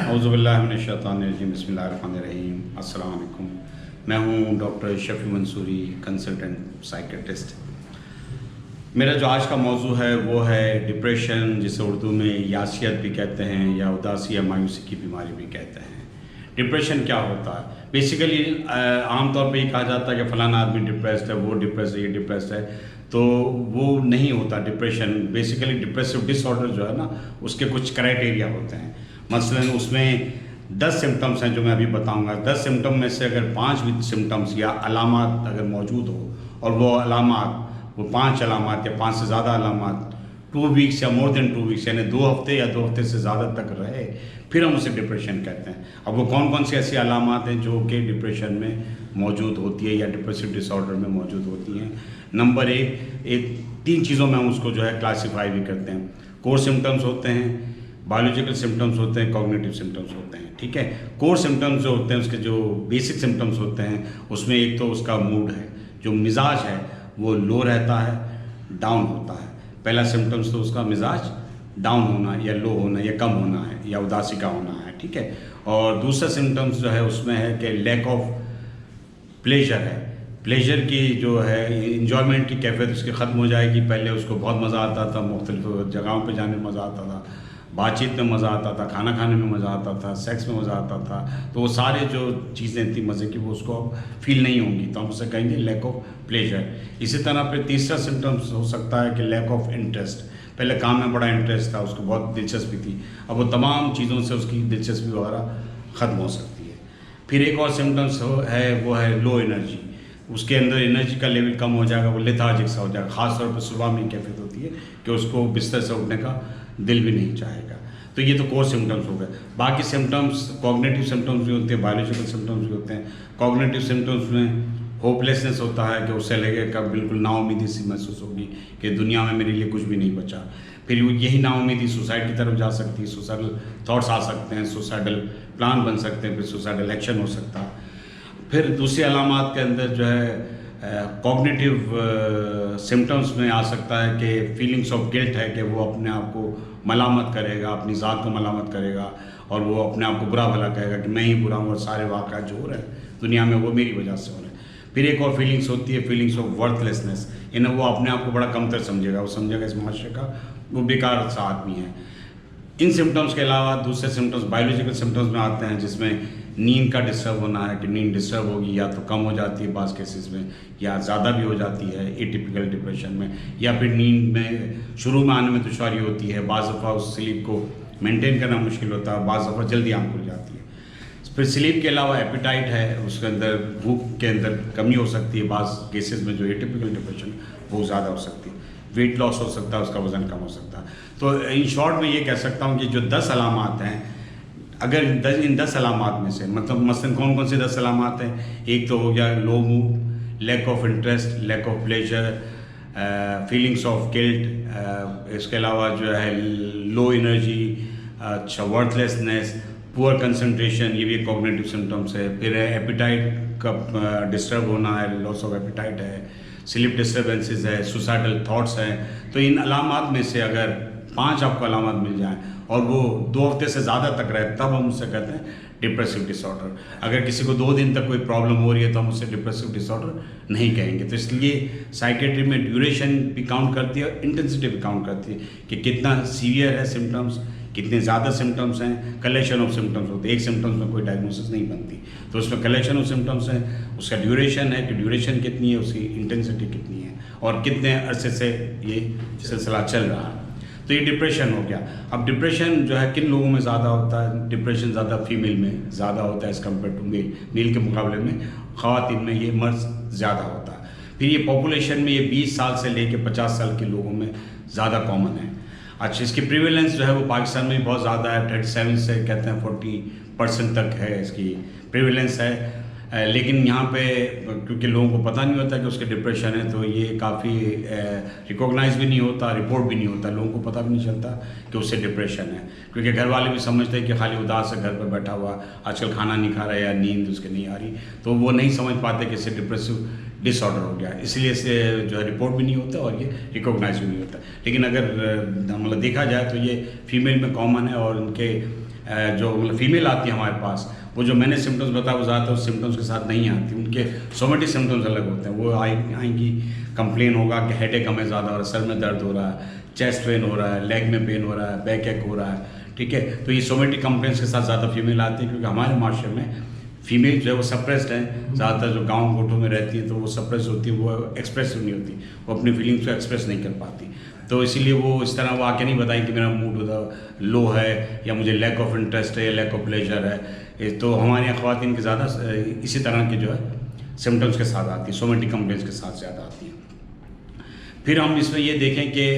औज़ुबिल्लाहिमिनश्शैतानिर्रजीम बिस्मिल्लाहिर्रहमानिर्रहीम। अस्सलाम वालेकुम। मैं हूँ doctor Shafi Mansuri, consultant psychiatrist. मेरा जो आज का मौजू है वो है डिप्रेशन, जिसे उर्दू में यासियत भी कहते हैं या उदासी या मायूसी की बीमारी भी कहते हैं। डिप्रेशन क्या होता है? बेसिकली आमतौर पे ये कहा जाता है कि फ़लाना आदमी डिप्रेस्ड है, वो डिप्रेस्ड है, ये डिप्रेस्ड है, तो वो नहीं होता डिप्रेशन। बेसिकली डिप्रेसिव डिसऑर्डर जो है ना, उसके कुछ क्राइटेरिया होते हैं। मसलन उसमें 10 सिम्टम्स हैं जो मैं अभी बताऊंगा। 10 सिम्टम में से अगर 5 भी सिम्टम्स या अलामात अगर मौजूद हो और वो 5 अलामात या 5 से ज़्यादा अलामात 2 वीक्स या मोर देन 2 वीक्स यानी 2 हफ्ते या 2 हफ्ते से ज़्यादा तक रहे, फिर हम उसे डिप्रेशन कहते हैं। अब वो कौन कौन सी ऐसी अलामात हैं जो कि डिप्रेशन में मौजूद होती है या डिप्रेसिव डिसऑर्डर में मौजूद होती हैं? नंबर 1 3 चीज़ों में हम उसको जो है क्लासीफाई भी करते हैं। कोर सिम्टम्स होते हैं, बायोलॉजिकल सिम्टम्स होते हैं, कॉग्निटिव सिम्टम्स होते हैं। ठीक है, कोर सिम्टम्स जो होते हैं, उसके जो बेसिक सिम्टम्स होते हैं, उसमें एक तो उसका मूड है, जो मिजाज है वो लो रहता है, डाउन होता है। पहला सिम्टम्स तो उसका मिजाज डाउन होना या लो होना या कम होना है या उदासी का होना है। ठीक है, और दूसरा सिम्टम्स जो है उसमें है कि लैक ऑफ प्लेजर है। प्लेजर की जो है इन्जॉयमेंट की कैफियत उसकी ख़त्म हो जाएगी। पहले उसको बहुत मज़ा आता था, मुख्तलिफ जगहों पे जाने में मज़ा आता था, बातचीत में मज़ा आता था, खाना खाने में मज़ा आता था, सेक्स में मज़ा आता था, तो वो सारे जो चीज़ें थी मज़े की वो उसको अब फील नहीं होंगी, तो हम उसे कहेंगे लैक ऑफ प्लेजर। इसी तरह फिर तीसरा सिम्टम्स हो सकता है कि लैक ऑफ इंटरेस्ट। पहले काम में बड़ा इंटरेस्ट था, उसको बहुत दिलचस्पी थी, अब वो तमाम चीज़ों से उसकी दिलचस्पी वगैरह ख़त्म हो सकती है। फिर एक और सिम्टम्स है वो है लो एनर्जी। उसके अंदर एनर्जी का लेवल कम हो जाएगा, वो लेथार्जिक सा हो जाएगा। ख़ास तौर पर सुबह में कैफियत होती है कि उसको बिस्तर से उठने का दिल भी नहीं चाहेगा। तो ये तो कोर सिम्टम्स हो गए। बाकी सिम्टम्स कॉग्निटिव सिम्टम्स भी होते हैं, बायोलॉजिकल सिम्टम्स भी होते हैं। कॉग्निटिव सिम्टम्स में होपलेसनेस होता है कि उससे लगेगा बिल्कुल नाउमीदी सी महसूस होगी कि दुनिया में मेरे लिए कुछ भी नहीं बचा। फिर यही नाउमीदी सुसाइड की तरफ जा सकती है, सुसाइडल थॉट्स आ सकते हैं, सुसाइडल प्लान बन सकते हैं, फिर सुसाइडल एक्शन हो सकता है। फिर दूसरी अलामात के अंदर जो है कॉग्निटिव सिम्टम्स में आ सकता है कि फीलिंग्स ऑफ गिल्ट है कि वो अपने आप को मलामत करेगा, अपनी ज़ात को मलामत करेगा और वो अपने आप को बुरा भला कहेगा कि मैं ही बुरा हूँ और सारे वाक़यात जो हो रहे हैं दुनिया में वो मेरी वजह से हो रहे हैं। फिर एक और फीलिंग्स होती है फीलिंग्स ऑफ वर्थलेसनेस, यानी वो अपने आप को बड़ा कमतर समझेगा, वो समझेगा इस माशरे का वो बेकार सा आदमी है। इन सिम्टम्स के अलावा दूसरे सिम्टम्स बायोलॉजिकल सिम्टम्स में आते हैं, जिसमें नींद का डिस्टर्ब होना है कि नींद डिस्टर्ब होगी, या तो कम हो जाती है बाज़ केसेस में, या ज़्यादा भी हो जाती है एटिपिकल डिप्रेशन में, या फिर नींद में शुरू में आने में दुश्वारी होती है, बाज़ दफ़ा उस स्लीप को मेंटेन करना मुश्किल होता है, बाज़ दफ़ा जल्दी आँख खुल जाती है। फिर स्लीप के अलावा एपिटाइट है, उसके अंदर भूख के अंदर कमी हो सकती है, बाज़ केसेस में जो एटिपिकल डिप्रेशन बहुत ज़्यादा हो सकती है। वेट लॉस हो सकता है, उसका वज़न कम हो सकता है। तो इन शॉर्ट में ये कह सकता हूँ कि जो 10 अलामात हैं, अगर इन 10 अलामात में से मतलब मसलन कौन कौन से 10 अलामात हैं? एक तो हो गया low mood, lack of interest, lack of pleasure, feelings of guilt, इसके अलावा जो है लो एनर्जी, अच्छा वर्थलेसनेस, पुअर कंसंट्रेशन, ये भी कॉग्निटिव सिम्टम्स है। फिर एपिटाइट का डिस्टर्ब होना है, लॉस ऑफ एपिटाइट है, स्लीप डिस्टर्बेंसेस है, सुसाइडल थॉट्स हैं। तो इन अलामात में से अगर 5 आपको अलामत मिल जाएं और वो 2 हफ्ते से ज़्यादा तक रहे, तब हम उससे कहते हैं डिप्रेसिव डिसऑर्डर। अगर किसी को 2 दिन तक कोई प्रॉब्लम हो रही है तो हम उससे डिप्रेसिव डिसऑर्डर नहीं कहेंगे। तो इसलिए साइकेट्री में ड्यूरेशन भी काउंट करती है और इंटेंसिटी भी काउंट करती है कि कितना सीवियर है सिम्टम्स, कितने ज़्यादा सिम्टम्स हैं। कलेक्शन ऑफ सिम्टम्स होते हैं, एक सिम्टम्स में कोई डायग्नोसिस नहीं बनती, तो उसमें कलेक्शन ऑफ सिम्टम्स हैं। उसका ड्यूरेशन है कि ड्यूरेशन कितनी है, उसकी इंटेंसिटी कितनी है और कितने अरसे से ये सिलसिला चल रहा है। तो ये डिप्रेशन हो गया। अब डिप्रेशन जो है किन लोगों में ज़्यादा होता है? डिप्रेशन ज़्यादा फीमेल में ज़्यादा होता है as compare to male. Male के मुकाबले में ख़वातीन में ये मर्ज़ ज़्यादा होता है। फिर ये पॉपुलेशन में ये 20 साल से लेकर 50 साल के लोगों में ज़्यादा कॉमन है। अच्छा, इसकी प्रीवेलेंस जो है वो पाकिस्तान में भी बहुत ज़्यादा है, 37 से कहते हैं 40% तक है इसकी प्रीवेलेंस है। लेकिन यहाँ पे क्योंकि लोगों को पता नहीं होता कि उसके डिप्रेशन है, तो ये काफ़ी रिकॉग्नाइज भी नहीं होता, रिपोर्ट भी नहीं होता, लोगों को पता भी नहीं चलता कि उससे डिप्रेशन है, क्योंकि घर वाले भी समझते हैं कि खाली उदास है, घर पर बैठा हुआ, आजकल खाना नहीं खा रहा है या नींद उसके नहीं आ रही, तो वो नहीं समझ पाते कि इससे डिप्रेसिव डिसऑर्डर हो गया। इसलिए इसे जो है रिपोर्ट भी नहीं होता और ये रिकॉग्नाइज भी नहीं होता। लेकिन अगर मतलब देखा जाए तो ये फीमेल में कॉमन है और उनके जो मतलब फीमेल आती है हमारे पास, वो जो मैंने सिम्टम्स बताया वो ज़्यादातर उस सिम्टम्स के साथ नहीं आती, उनके सोमेटिक सिम्टम्स अलग होते हैं। वो आएंगी, कंप्लेन होगा कि हेडेक हमें ज़्यादा हो रहा है, सर में दर्द हो रहा है, चेस्ट पेन हो रहा है, लेग में पेन हो रहा है, बैक एक हो रहा है, ठीक है। तो ये सोमेटिक कंप्लेंट्स के साथ ज़्यादा फीमेल आती है, क्योंकि हमारे माशरे में फीमेल जो है वो सप्रेस्ड हैं, ज़्यादातर जो गाँव गोठों में रहती है तो वो सप्रेस होती है, वो एक्सप्रेसिव नहीं होती, वो अपनी फीलिंग्स को एक्सप्रेस नहीं कर पाती। तो इसीलिए वो इस तरह वो आके नहीं बताएं कि मेरा मूड लो है या मुझे लैक ऑफ इंटरेस्ट है या लैक ऑफ प्लेजर है। तो हमारे यहाँ ख़वातीन की ज़्यादा इसी तरह की जो है सिम्टम्स के साथ आती है, सोमेटिक कंप्लेंट्स के साथ ज़्यादा आती हैं। फिर हम इसमें ये देखें कि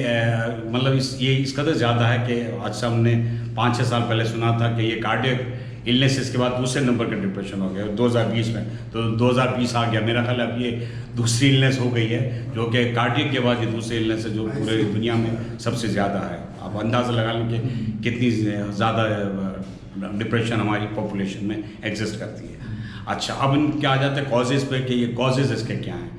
मतलब ये इस कदर ज़्यादा है कि आज हमने 5-6 साल पहले सुना था कि ये कार्डियक इलनेसेस के बाद दूसरे नंबर का डिप्रेशन हो गया 2020 में। तो 2020 आ गया, मेरा ख्याल अब ये दूसरी इलनेस हो गई है, जो कि कार्डियक के बाद ये दूसरी इलनेस है जो पूरे दुनिया में सबसे ज़्यादा है। आप अंदाज़ा लगा लें कि कितनी ज़्यादा डिप्रेशन हमारी पॉपुलेशन में एग्जिस्ट करती है। अच्छा, अब इनके आ जाते हैं कॉजेज़ पे कि ये कॉजेज़ इसके क्या हैं।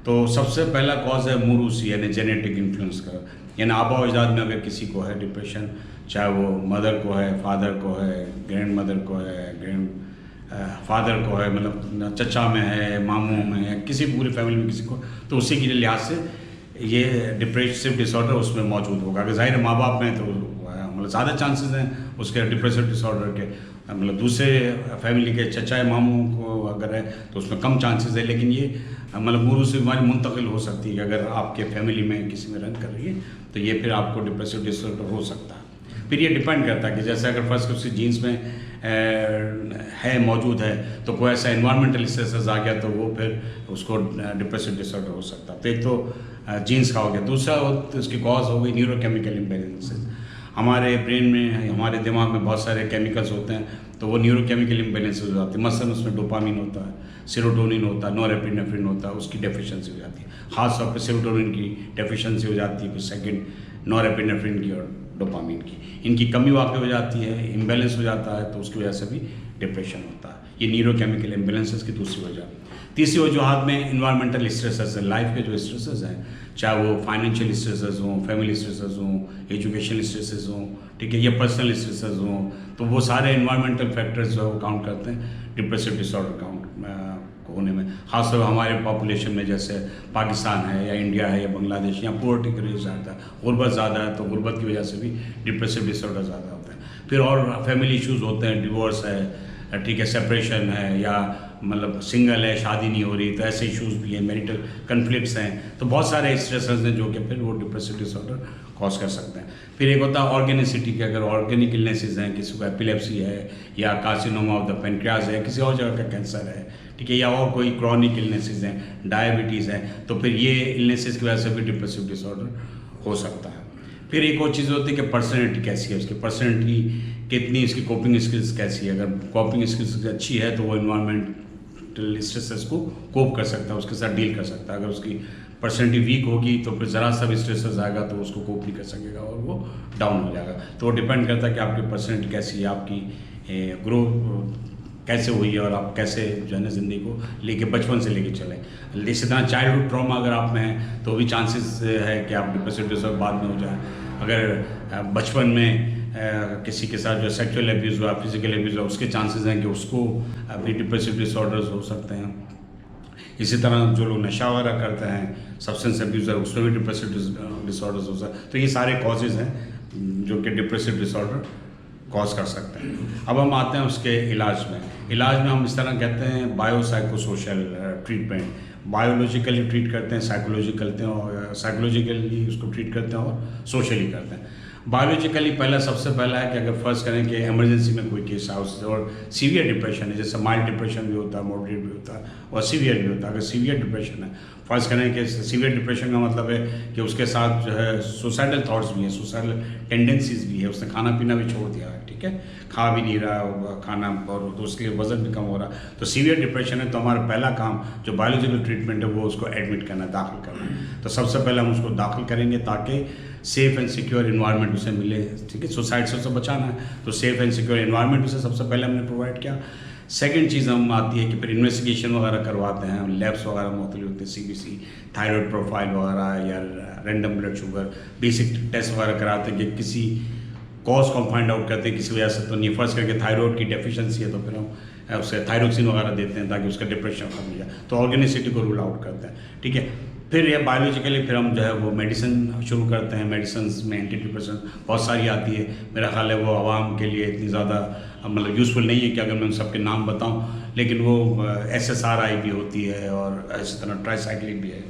तो सबसे पहला कॉज है मूरूसी, यानी जेनेटिक इन्फ्लुएंस का, यानी आबा अजदाद में अगर किसी को है डिप्रेशन, चाहे वो मदर को है, फादर को है, ग्रैंड मदर को है, ग्रैंड फादर को है, मतलब चचा में है, मामू में है, किसी पूरी फैमिली में किसी को, तो उसी के लिहाज से ये डिप्रेसिव डिसऑर्डर उसमें मौजूद होगा। अगर ज़ाहिर माँ बाप में तो मतलब ज़्यादा चांसेस हैं उसके डिप्रेसिव डिसऑर्डर के, मतलब दूसरे फैमिली के चचा मामू को अगर है तो उसमें कम चांसेस है। लेकिन ये मतलब मूरूसी बीमारी मुंतकिल हो सकती है कि अगर आपके फैमिली में किसी में रन कर रही है तो ये फिर आपको डिप्रेसिव डिसऑर्डर हो सकता है। फिर ये डिपेंड करता है कि जैसे अगर फर्स्ट उसकी जीन्स में है मौजूद है, तो कोई ऐसा इन्वायरमेंटल स्ट्रेसेस आ गया तो वो फिर उसको डिप्रेसिव डिसऑर्डर हो सकता है। तो एक तो जीन्स का हो गया, दूसरा तो उसकी कॉज हो गई न्यूरोकेमिकल इम्बैलेंसेस। हमारे ब्रेन में, हमारे दिमाग में बहुत सारे केमिकल्स होते हैं, तो वो न्यूरोकेमिकल इम्बैलेंसेस हो जाते हैं। मसलन उसमें डोपामिन होता है, सेरोटोनिन होता है, नॉरएपिनेफ्रिन होता है, उसकी डेफिशिएंसी हो जाती है। खास तौर पे सेरोटोनिन की डेफिशिएंसी हो जाती है, फिर सेकंड नॉरएपिनेफ्रिन की और डोपामिन की, इनकी कमी वाक़ई हो जाती है, इम्बैलेंस हो जाता है, तो उसकी वजह से भी डिप्रेशन होता है। ये न्यूरोकेमिकल इम्बैलेंसेस की दूसरी वजह। तीसरी वजूहत में इन्वायरमेंटल स्ट्रेसेस हैं, लाइफ के जो स्ट्रेसेस हैं, चाहे वो फाइनेंशियल स्ट्रेसेस हों, फैमिली स्ट्रेसेस हों, एजुकेशनल स्ट्रेसेस हों, ठीक है, या पर्सनल स्ट्रेसेस हों, तो वो सारे इन्वायरमेंटल फैक्टर्स जो काउंट करते हैं डिप्रेसिव डिसऑर्डर काउंट होने में। खासतौर हमारे पॉपुलेशन में जैसे पाकिस्तान है या इंडिया है या बांग्लादेश, या पोवर्टी का रेट ज़्यादा है, गुर्बत ज़्यादा है, तो गुर्बत की वजह से भी डिप्रेसिव डिसऑर्डर ज़्यादा होता है। फिर और फैमिली इश्यूज़ होते हैं, डिवोर्स है, ठीक है, सेपरेशन है, या मतलब सिंगल है, शादी नहीं हो रही, तो ऐसे इश्यूज़ भी हैं, मैरिटल कन्फ्लिक्ट्स हैं, तो बहुत सारे स्ट्रेसर्स हैं जो कि फिर वो डिप्रेसिव डिसऑर्डर कॉज कर सकते हैं। फिर एक होता है ऑर्गेनिसिटी के, अगर ऑर्गेनिक इलनेसेस हैं, किसी को एपिलेप्सी है या कार्सिनोमा ऑफ द पेनक्रियाज है, किसी और जगह का कैंसर है, ठीक है, या और कोई क्रॉनिक इलनेसेस हैं, डायबिटीज़ है, तो फिर ये इलनेसेस की वजह से भी डिप्रेसिव डिसऑर्डर हो सकता है। फिर एक और चीज़ होती है कि पर्सनैलिटी कैसी है, उसकी पर्सनैलिटी कितनी, इसकी कोपिंग स्किल्स कैसी है। अगर कोपिंग स्किल्स अच्छी है तो वो इन्वायरमेंटल स्ट्रेसेस को कोप कर सकता है, उसके साथ डील कर सकता है। अगर उसकी पर्सनैलिटी वीक होगी तो फिर ज़रा सा भी स्ट्रेसेस आएगा तो उसको कोप नहीं कर सकेगा और वो डाउन हो जाएगा। तो वो डिपेंड करता है कि आपकी पर्सनैलिटी कैसी है, आपकी ग्रो कैसे हुई है, और आप कैसे जो है ना ज़िंदगी को लेके बचपन से लेके चलें। इसी तरह चाइल्डहुड ट्रॉमा अगर आप में है तो भी चांसेस है कि आप डिप्रेसिव डिसऑर्डर बाद में हो जाए। अगर बचपन में किसी के साथ जो सेक्सुअल एब्यूज़ हुआ, फिजिकल एब्यूज़ हुआ, उसके चांसेस हैं कि उसको भी डिप्रेसिव डिसऑर्डर्स हो सकते हैं। इसी तरह जो लोग नशा वगैरह करते हैं, सब्सटेंस एब्यूज़र, उसमें भी डिप्रेसिव डिसऑर्डर्स हो सकते हैं। तो ये सारे कॉजेज़ हैं जो कि डिप्रेसिव डिसऑर्डर कॉज कर सकते हैं। अब हम आते हैं उसके इलाज में। इलाज में हम इस तरह कहते हैं बायोसाइकोसोशल ट्रीटमेंट, बायोलॉजिकली ट्रीट करते हैं, साइकोलॉजिकल करते हैं, और साइकोलॉजिकली उसको ट्रीट करते हैं और सोशली करते हैं। बायोलॉजिकली सबसे पहला है कि अगर फर्स्ट करें कि इमरजेंसी में कोई केस आए और सीवियर डिप्रेशन है, जैसे माइल्ड डिप्रेशन भी होता है, मॉडरेट भी होता है और सीवियर भी होता है। अगर सीवियर डिप्रेशन है, फर्स्ट करें कि सीवियर डिप्रेशन का मतलब है कि उसके साथ जो है सुसाइडल थॉट्स भी हैं, सुसाइडल टेंडेंसीज भी है, उसने खाना पीना भी छोड़ दिया है, ठीक है, खा भी नहीं रहा खाना, और तो उसके वज़न भी कम हो रहा। तो सीवियर डिप्रेशन है तो हमारा पहला काम जो बायोलॉजिकल ट्रीटमेंट है वो उसको एडमिट करना, दाखिल करना है। तो सबसे पहले हम उसको दाखिल करेंगे ताकि सेफ़ एंड सिक्योर इन्वायरमेंट उसे मिले, ठीक है, सुसाइड से उसे बचाना है तो सेफ़ एंड सिक्योर इन्वायरमेंट उसे सबसे पहले हमने प्रोवाइड किया। सेकंड चीज़ हम आती है कि फिर इन्वेस्टिगेशन वगैरह करवाते हैं, लैब्स वगैरह मुख्तलिफ होते हैं, CBC, थायराइड प्रोफाइल वगैरह, या random blood sugar, basic test वगैरह कराते हैं कि किसी कॉज को हम फाइंड आउट करते हैं किसी वजह से तो नहीं, फर्स्ट करके थायराइड की डेफिशिएंसी है तो फिर हम उसे थायरोक्सिन वगैरह देते हैं ताकि उसका डिप्रेशन खत्म हो जाए, तो ऑर्गेनिसिटी को रूल आउट करते हैं, ठीक है। फिर ये बायोलॉजिकली फिर हम जो है वो मेडिसिन शुरू करते हैं। मेडिसिन में एंटी डिप्रेशन बहुत सारी आती है, मेरा ख्याल है वो आवाम के लिए इतनी ज़्यादा मतलब यूज़फुल नहीं है कि अगर मैं उन सबके नाम बताऊं, लेकिन वो SSRI भी होती है और इसी तरह ट्राइसाइक्लिक भी है,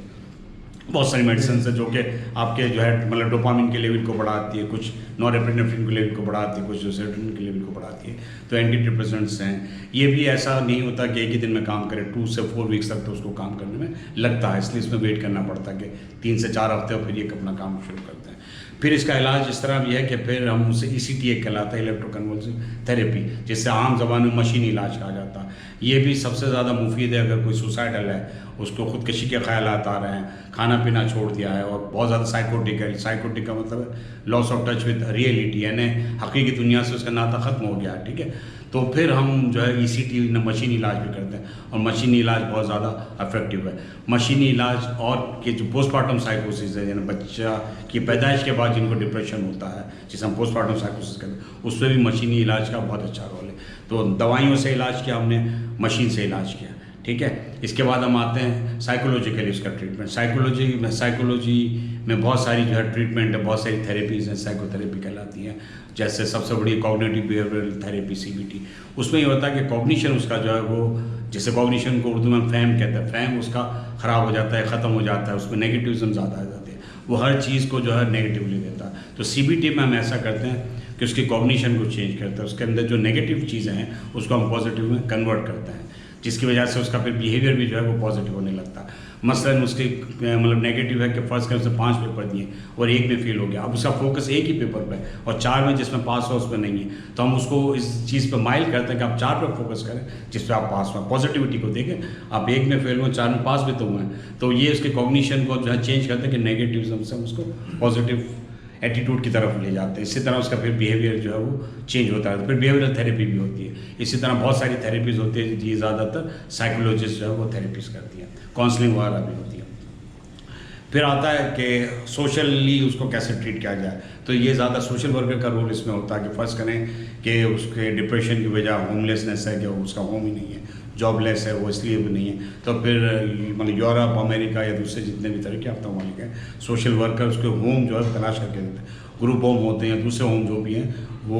बहुत सारी मेडिसिन है जो कि आपके जो है मतलब डोपामिन के लेवल को बढ़ाती है, कुछ नॉरएपिनेफ्रिन के लेवल को बढ़ाती है, कुछ जो सेरोटोनिन के लेवल को बढ़ाती है, तो एंटी डिप्रेसेंट्स हैं। ये भी ऐसा नहीं होता कि एक ही दिन में काम करे, 2 से 4 वीक्स तक तो उसको काम करने में लगता है, इसलिए इसमें वेट करना पड़ता है कि 3 से 4 हफ्ते और फिर ये अपना काम शुरू करते हैं। फिर इसका इलाज इस तरह भी है कि फिर हम उसे ECT कहलाता है, इलेक्ट्रोकन्वल्सिव थेरेपी, जिससे आम ज़बान में मशीनी इलाज कहा जाता है। ये भी सबसे ज़्यादा मुफीद है अगर कोई सुसाइडल है, उसको खुदकशी के ख्यालात आ रहे हैं, खाना पीना छोड़ दिया है और बहुत ज़्यादा साइकोटिक है। साइकोटिक का मतलब है loss of touch with reality, यानी हकीकी दुनिया से उसका नाता ख़त्म हो गया है, ठीक है। तो फिर हम जो है ECT मशीनी इलाज भी करते हैं और मशीनी इलाज बहुत ज़्यादा इफेक्टिव है। मशीनी इलाज और के जो पोस्टमार्टम साइकोसिस है, यानी बच्चा की पैदाइश के बाद जिनको डिप्रेशन होता है, जिसे हम पोस्टमार्टम साइकोसिस कहते हैं, उसमें भी मशीनी इलाज का बहुत अच्छा रोल है। तो दवाइयों से इलाज किया हमने, मशीन से इलाज किया, ठीक है। इसके बाद हम आते हैं साइकोलॉजिकली उसका ट्रीटमेंट। साइकोलॉजी में बहुत सारी जो है ट्रीटमेंट है, बहुत सारी थेरेपीज़ हैं, साइकोथेरेपी कहलाती हैं। जैसे सबसे बड़ी कॉग्निटिव बिहेवियरल थेरेपी CBT, उसमें ये होता है कि कॉग्निशन उसका जो है वो, जैसे कॉग्निशन को उर्दू में फैम कहते हैं, फैम उसका ख़राब हो जाता है, ख़त्म हो जाता है, उसमें नेगेटिविज्म ज़्यादा आ जाती है, वो हर चीज़ को जो है नेगेटिवली देता है। तो CBT में हम ऐसा करते हैं कि उसकी कॉग्निशन को चेंज करते हैं, उसके अंदर जो नेगेटिव चीज़ें हैं उसको हम पॉजिटिव में कन्वर्ट करते हैं, जिसकी वजह से उसका फिर बिहेवियर भी जो है वो पॉजिटिव होने लगता है। मसलन उसके मतलब नेगेटिव है कि फर्स्ट कर से 5 पेपर दिए और 1 में फेल हो गया, अब उसका फोकस एक ही पेपर पे और 4 में जिसमें पास हो उसमें नहीं है, तो हम उसको इस चीज़ पे माइल करते हैं कि आप 4 पे फोकस करें जिस पे आप पास हुए, पॉजिटिविटी को देखें। आप 1 में फेल हुए, 4 में पास भी तो हुए हैं, तो ये उसके कॉग्निशन को जो है चेंज करते हैं कि नेगेटिविज्म से हम उसको पॉजिटिव एटीट्यूड की तरफ ले जाते हैं। इसी तरह उसका फिर बिहेवियर जो है वो चेंज होता है। फिर बिहेवियरल थेरेपी भी होती है। इसी तरह बहुत सारी थेरेपीज़ होती है, ये ज़्यादातर साइकोलॉजिस्ट जो है वो थेरेपीज़ करती हैं, काउंसलिंग वगैरह भी होती है। फिर आता है कि सोशली उसको कैसे ट्रीट किया जाए, तो ये ज़्यादा सोशल वर्कर का रोल इसमें होता है कि फ़र्ज़ करें कि उसके डिप्रेशन की वजह होमलेसनेस है, कि उसका होम ही नहीं है, जॉबलेस है, वो इसलिए भी नहीं है, तो फिर मतलब यूरोप, अमेरिका या दूसरे जितने भी तरक्की याफ्ता ममालिक हैं, सोशल वर्कर उसके होम जो है तलाश करके देते हैं। ग्रुप होम होते हैं, दूसरे होम जो भी हैं वो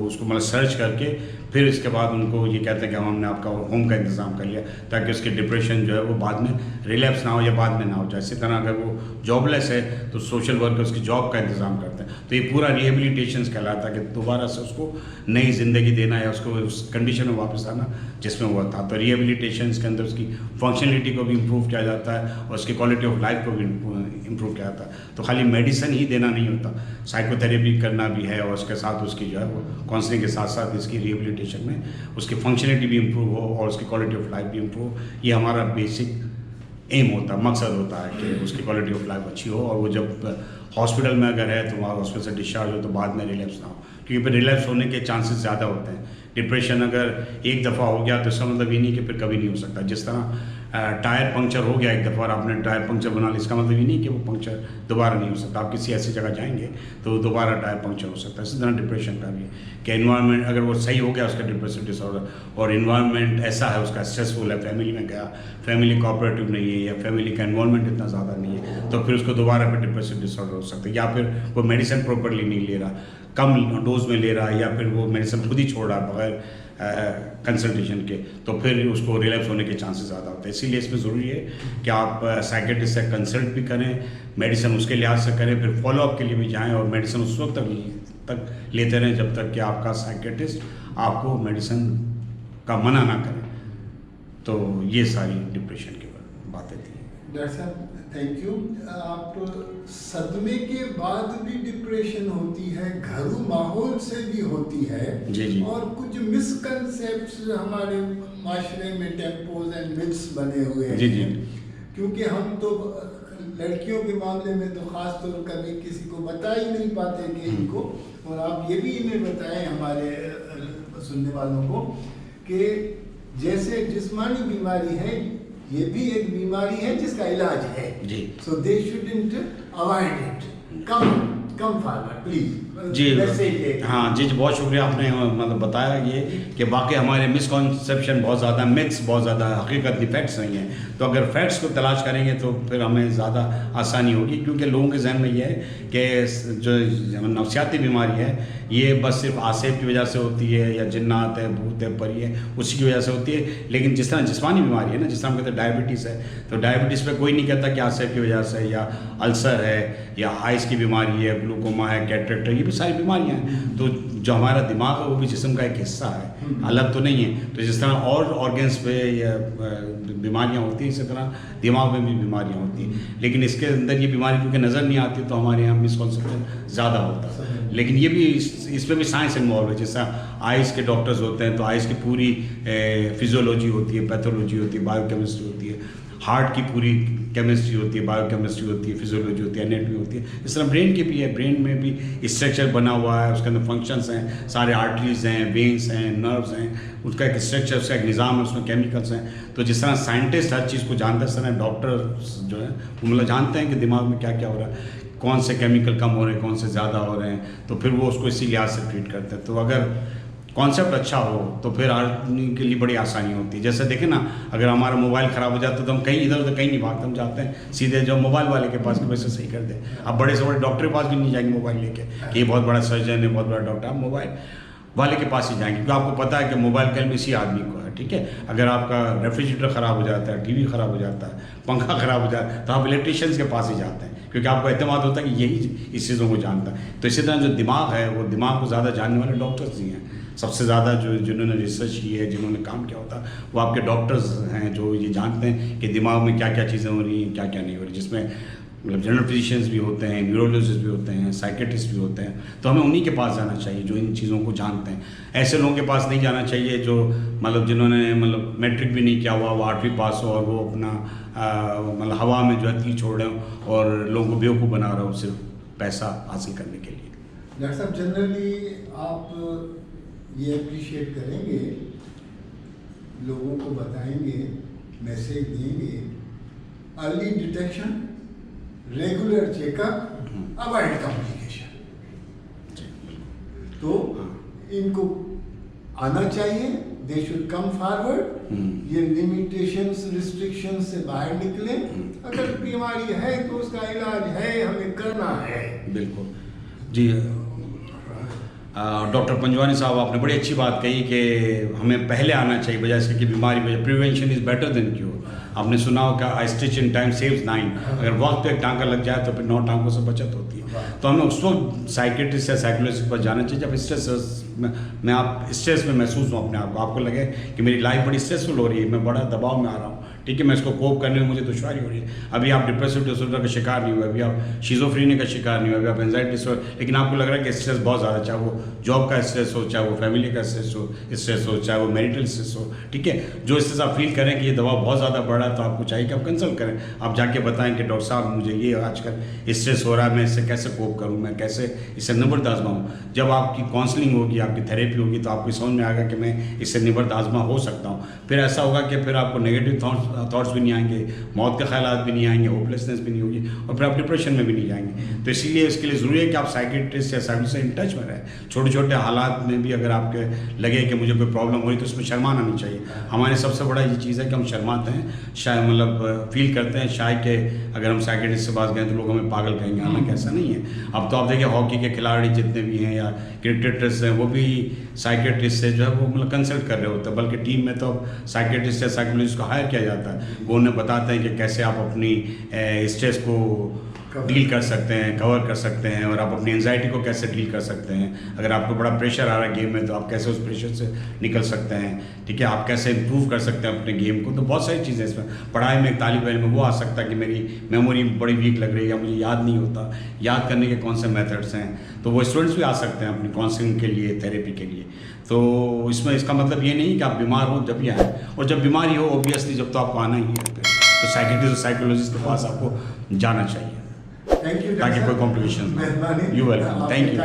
उसको मतलब सर्च करके फिर इसके बाद उनको ये कहते हैं कि हमने आपका होम का इंतज़ाम कर लिया, ताकि उसके डिप्रेशन जो है वो बाद में रिलैप्स ना हो या बाद में ना हो जाए। इसी तरह अगर वो जॉबलेस है तो सोशल वर्कर उसकी जॉब का इंतज़ाम करते हैं। तो ये पूरा रिहेबिलिटेशन कहलाता है कि दोबारा से उसको नई ज़िंदगी देना या उसको उस कंडीशन में वापस आना जिसमें वो था। तो रिहेबिलिटेशन के अंदर उसकी फंक्शनलिटी को भी इम्प्रूव किया जाता है और उसकी क्वालिटी ऑफ लाइफ को भी इम्प्रूव किया जाता है। तो खाली मेडिसिन ही देना नहीं होता, साइकोथेरेपी करना भी है और उसके साथ उसकी जो है वो काउंसलिंग के साथ साथ इसकी रिहेबिलिटेशन में उसकी फंक्शनलिटी भी इम्प्रूव हो और उसकी क्वालिटी ऑफ लाइफ भी इम्प्रूव। ये हमारा बेसिक एम होता है, मकसद होता है कि उसकी क्वालिटी ऑफ लाइफ अच्छी हो और वो जब हॉस्पिटल में अगर है तो वहाँ हॉस्पिटल से डिस्चार्ज हो तो बाद में रिलैप्स ना हो, क्योंकि फिर रिलैप्स होने के चांसेस ज़्यादा होते हैं। डिप्रेशन अगर एक दफ़ा हो गया तो इसका मतलब ये नहीं कि फिर कभी नहीं हो सकता। जिस तरह टायर पंक्चर हो गया एक दफ़ा और आपने टायर पंक्चर बना लिया, इसका मतलब ये नहीं कि वो पंक्चर दोबारा नहीं हो सकता। आप किसी ऐसी जगह जाएंगे तो दोबारा टायर पंक्चर हो सकता है। इसी तरह डिप्रेशन का भी कि एनवायरनमेंट अगर वो सही हो गया उसका डिप्रेसिव डिसऑर्डर और एनवायरनमेंट ऐसा है उसका स्ट्रेसफुल है, फैमिली में गया, फैमिली कोऑपरेटिव नहीं है या फैमिली का एनवायरनमेंट इतना ज़्यादा नहीं है, तो फिर उसको दोबारा फिर डिप्रेसिव डिसऑर्डर हो सकता है। या फिर वो मेडिसिन प्रॉपरली नहीं ले रहा, कम डोज में ले रहा है, या फिर वो मेडिसिन खुद ही छोड़ रहा है बगैर कंसल्टेशन के, तो फिर उसको रिलैप्स होने के चांसेस ज़्यादा होते हैं। इसीलिए इसमें ज़रूरी है कि आप साइकेट्रिस्ट से कंसल्ट भी करें, मेडिसिन उसके लिहाज से करें, फिर फॉलोअप के लिए भी जाएं और मेडिसिन उस वक्त तक लेते रहें जब तक कि आपका साइकेट्रिस्ट आपको मेडिसिन का मना ना करे। तो ये सारी डिप्रेशन की बातें थी। डॉक्टर साहब थैंक यू। आप सदमे के बाद भी डिप्रेशन होती है, घरू माहौल से भी होती है जी जी। और कुछ मिसकंसेप्ट्स हमारे माशरे में टेम्पोज एंड मिथ्स बने हुए हैं। जी जी। क्योंकि हम तो लड़कियों के मामले में तो ख़ास तौर कभी किसी को बता ही नहीं पाते कि इनको, और आप ये भी इन्हें बताएं हमारे सुनने वालों को कि जैसे जिस्मानी बीमारी है ये भी एक बीमारी है जिसका इलाज है जी। So they shouldn't avoid it. Come forward please. जी मैसेज है। हाँ जी बहुत शुक्रिया आपने मतलब बताया ये कि वाकई हमारे मिसकॉन्सेप्शन बहुत ज़्यादा, मिथ्स बहुत ज़्यादा, हकीकत की फैक्ट्स नहीं हैं। तो अगर फैक्ट्स को तलाश करेंगे तो फिर हमें ज़्यादा आसानी होगी, क्योंकि लोगों के जहन में ये है कि जो नफसियाती बीमारी है ये बस सिर्फ आसेब की वजह से होती है, या जिन्नात है, भूत है, परी है, उसी की वजह से होती है। लेकिन जिस तरह जिस्मानी बीमारी है ना, जिस तरह हम कहते हैं डायबिटीज़ है, तो डायबिटीज़ पे कोई नहीं कहता कि आसेब की वजह से, या अल्सर है, या आइस की बीमारी है, ग्लूकोमा है, कैटरेक्ट है, ये भी सारी बीमारियां हैं। तो जो हमारा दिमाग है वो भी जिस्म का एक हिस्सा है, अलग तो नहीं है। तो जिस तरह और ऑर्गन्स पे या बीमारियां होती हैं, इसी तरह दिमाग में भी बीमारियां होती हैं। लेकिन इसके अंदर ये बीमारी क्योंकि नज़र नहीं आती, तो हमारे यहाँ मिसकॉन्सेप्शन ज़्यादा होता है। लेकिन ये भी इसमें भी साइंस इन्वॉल्व है। जैसा आइस के डॉक्टर्स होते हैं तो आइस की पूरी फिजियोलॉजी होती है, पैथोलॉजी होती है, बायोकेमिस्ट्री होती है, हार्ट की पूरी केमिस्ट्री होती है, बायोकेमिस्ट्री होती है, फिजियोलॉजी होती है, एनाटॉमी होती है। इस तरह ब्रेन की भी है, ब्रेन में भी स्ट्रक्चर बना हुआ है, उसके अंदर फंक्शंस हैं, सारे आर्टरीज हैं, वेन्स हैं, नर्व्स हैं, उसका एक स्ट्रक्चर, उसका एक निज़ाम है, उसमें केमिकल्स हैं। तो जिस तरह साइंटिस्ट हर चीज़ को जानते हैं, इस तरह डॉक्टर जो है वो मतलब जानते हैं कि दिमाग में क्या क्या हो रहा है, कौन से केमिकल कम हो रहे हैं, कौन से ज़्यादा हो रहे हैं, तो फिर वो उसको इसी लिहाज से ट्रीट करते हैं। तो अगर कॉन्सेप्ट अच्छा हो तो फिर आदमी के लिए बड़ी आसानी होती है। जैसे देखें ना, अगर हमारा मोबाइल ख़राब हो जाता है तो हम कहीं इधर उधर कहीं नहीं भागते, हम जाते हैं सीधे जो मोबाइल वाले के पास कि वैसे सही कर दे। अब बड़े से बड़े डॉक्टर के पास भी नहीं जाएंगे मोबाइल लेके कि ये बहुत बड़ा सर्जन है, बहुत बड़ा डॉक्टर, आप मोबाइल वाले के पास ही जाएंगे, क्योंकि आपको पता है कि मोबाइल कल में इसी आदमी को है। ठीक है, अगर आपका रेफ्रिजरेटर ख़राब हो जाता है, टीवी ख़राब हो जाता है, पंखा ख़राब हो जाता है, तो आप इलेक्ट्रिशियंस के पास ही जाते हैं, क्योंकि आपको एतमाद होता है कि यही इस चीज़ों को जानता है। तो इसी तरह जो दिमाग है, वो दिमाग को ज़्यादा जानने वाले डॉक्टर्स ही हैं। सबसे ज़्यादा जिन्होंने रिसर्च की है, जिन्होंने काम किया होता है, वो आपके डॉक्टर्स हैं, जो ये जानते हैं कि दिमाग में क्या क्या चीज़ें हो रही हैं, क्या क्या नहीं हो रही। जिसमें मतलब जनरल फिजिशियंस भी होते हैं, न्यूरोलॉजिस्ट भी होते हैं, साइकेट्रिस्ट भी होते हैं। तो हमें उन्हीं के पास जाना चाहिए जो इन चीज़ों को जानते हैं। ऐसे लोगों के पास नहीं जाना चाहिए जो मतलब जिन्होंने मतलब मैट्रिक भी नहीं किया हुआ, वो 8वीं पास हो और वो अपना मतलब हवा में जो है तीर छोड़ रहे हो और लोगों को बेवकूफ़ बना रहे हो सिर्फ पैसा हासिल करने के लिए। डॉक्टर साहब, जनरली आप ये अप्रिशिएट करेंगे, लोगों को बताएंगे, मैसेज देंगे, early detection, regular checkup, avoid complication. तो इनको आना चाहिए, दे शुड कम फॉरवर्ड, ये लिमिटेशंस रिस्ट्रिक्शंस से बाहर निकले। अगर बीमारी है तो उसका इलाज है, हमें करना है। बिल्कुल जी। डॉक्टर पंजवानी साहब, आपने बड़ी अच्छी बात कही कि हमें पहले आना चाहिए, बजाय इसके कि बीमारी वजह prevention is better than cure. आपने सुना हो क्या, आई स्टिच इन टाइम सेव्स 9। अगर वक्त पे एक टांका लग जाए तो फिर 9 टांकों से बचत होती है। तो हमें उस वक्त साइकेट्रिस्ट या साइकोलॉजिस्ट के पास जाना चाहिए जब स्ट्रेस में महसूस हूँ अपने आप को, आपको लगे कि मेरी लाइफ बड़ी स्ट्रेसफुल हो रही है, मैं बड़ा दबाव में आ रहा हूँ, ठीक है, मैं इसको कोप करने में मुझे दुश्वारी हो रही है। अभी आप डिप्रेसिव डिसऑर्डर का शिकार नहीं हुए, अभी आप शिज़ोफ्रेनिया का शिकार नहीं हुए, अभी आप एंजाइटी डिसऑर्डर, लेकिन आपको लग रहा है कि स्ट्रेस बहुत ज़्यादा, चाहे वो जॉब का स्ट्रेस हो, चाहे वो फैमिली का स्ट्रेस हो, चाहे वो मैरिटल स्ट्रेस हो, ठीक है, जो स्ट्रेस आप फील करें कि ये दबाव बहुत ज़्यादा बढ़ रहा है, तो आपको चाहिए कि आप कंसल्ट करें। आप जाके बताएं कि डॉक्टर साहब मुझे ये आजकल स्ट्रेस हो रहा है, मैं इससे कैसे कोप करूँ, मैं कैसे इससे निबर्द आजमाऊँ। जब आपकी काउंसलिंग होगी, आपकी थेरेपी होगी, तो आपको समझ में आएगा कि मैं इससे निबर्द आजमा हो सकता हूँ। फिर ऐसा होगा कि फिर आपको नेगेटिव थॉट्स भी नहीं आएंगे, मौत के ख्यालात भी नहीं आएंगे, होपलेसनेस भी नहीं होगी, और फिर आप डिप्रेशन में भी नहीं जाएंगे। तो इसीलिए इसके लिए ज़रूरी है कि आप साइकेट्रिस्ट या साइकोलॉजिस्ट से इन टच में रहें। छोटे छोटे हालात में भी अगर आपके लगे कि मुझे कोई प्रॉब्लम हो रही, तो उसमें शर्माना नहीं चाहिए। हमारी सबसे बड़ा ये चीज़ है कि हम शर्माते हैं, शायद मतलब फील करते हैं शायद कि अगर हम साइकेट्रिस्ट के पास गए तो लोग हमें पागल कहेंगे। हालांकि ऐसा नहीं है। अब तो आप देखिए हॉकी के खिलाड़ी जितने भी हैं या क्रिकेटर्स हैं, वो भी साइकेट्रिस्ट से जो है वो मतलब कंसल्ट कर रहे होते हैं। बल्कि टीम में तो साइकेट्रिस्ट या साइकोलॉजिस्ट को हायर किया जाता है, वो उन्हें बताते हैं कि कैसे आप अपनी स्ट्रेस को डील कर सकते हैं, कवर कर सकते हैं, और आप अपनी एंजाइटी को कैसे डील कर सकते हैं। अगर आपको बड़ा प्रेशर आ रहा है गेम में, तो आप कैसे उस प्रेशर से निकल सकते हैं, ठीक है, आप कैसे इम्प्रूव कर सकते हैं अपने गेम को। तो बहुत सारी चीज़ें इसमें, पढ़ाई में एक तालिब इल्म में वो आ सकता है कि मेरी मेमोरी बड़ी वीक लग रही है या मुझे याद नहीं होता, याद करने के कौन से मेथड्स हैं, तो वो स्टूडेंट्स भी आ सकते हैं अपनी काउंसलिंग के लिए, थेरेपी के लिए। तो इसमें इसका मतलब ये नहीं कि आप बीमार हो जब भी आए, और जब बीमारी हो ऑब्वियसली जब तो आपको आना ही है, तो साइकेट्रिस्ट और साइकोलॉजिस्ट के पास आपको जाना चाहिए थैंक यू, ताकि कोई कॉम्प्लिकेशन। मेहरबानी, यू वेलकम, थैंक यू।